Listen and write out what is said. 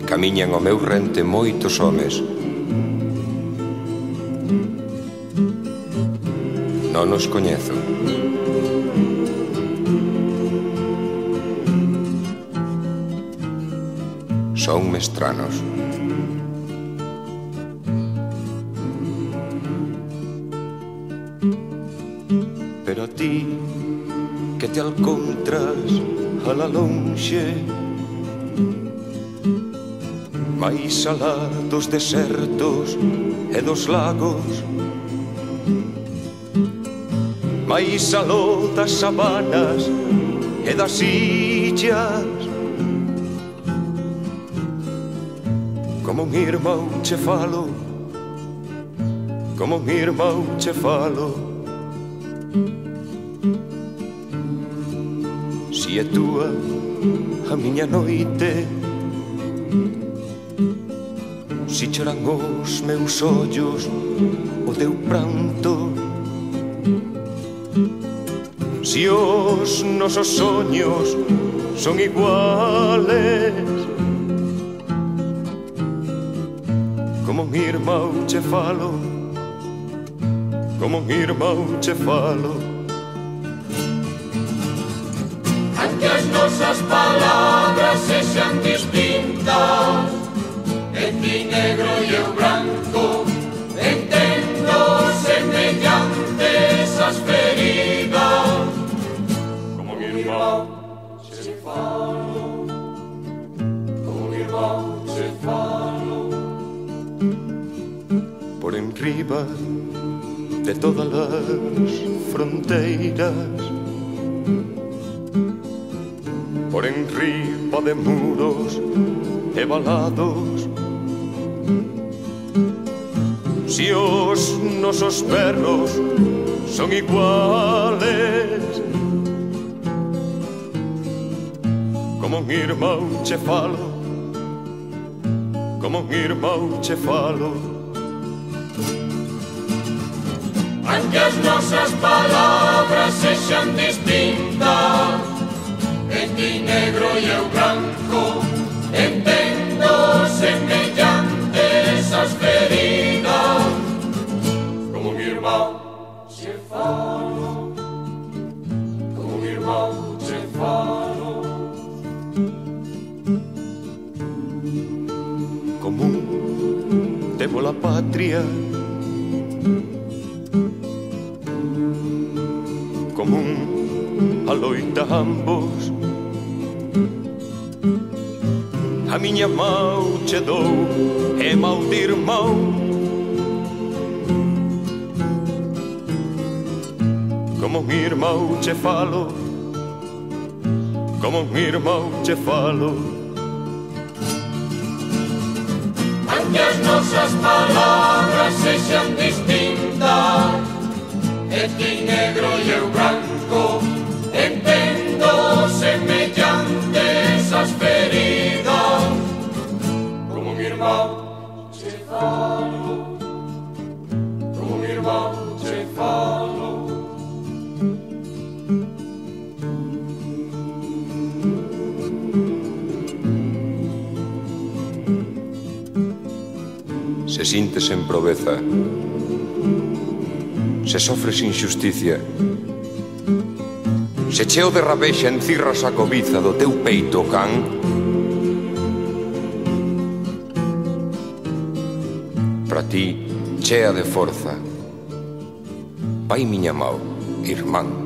Camiñan ao meu rente moitos homes. Non os coñezo. Son mestranos. Pero a ti, que te alcontras a la lonxe, máis alá dos desertos e dos lagos, máis aló das sabanas e das illas, como un irmão che falo, como un irmão che falo. Si é túa a miña noite, si choran os meus ollos o teu pranto, si os nosos soños son iguales, como un irmão che falo, como un irmão che falo. Aunque as nosas palabras sexan distintas, en ti negro e eu branco, entendo semellantes as feridas, como un irmão che falo, como un irmão che falo. Por enriba de todas as fronteiras, por enriba de muros e valados, si os nosos perros son iguales, como un irmão che falo, como un irmão che falo. Aunque as nosas palabras sexan distintas, en ti negro e eu branco, entendo semellantes as feridas, como un irmão che falo, como un irmão che falo. Común temo la patria, común a loita ambos, a miña mau che dou e mau de irmão, como un irmão che falo, como un irmão che falo. Aunque as nosas palabras sexan distintas, en ti negro e eu branco, entendo semellantes as feridas, como un irmão che falo, como un irmão che falo. Se sintes en proveza, se sofres injusticia, se cheo de rabexa encirras a cobiza do teu peito o can, para ti chea de forza, vai miña mau, irmán.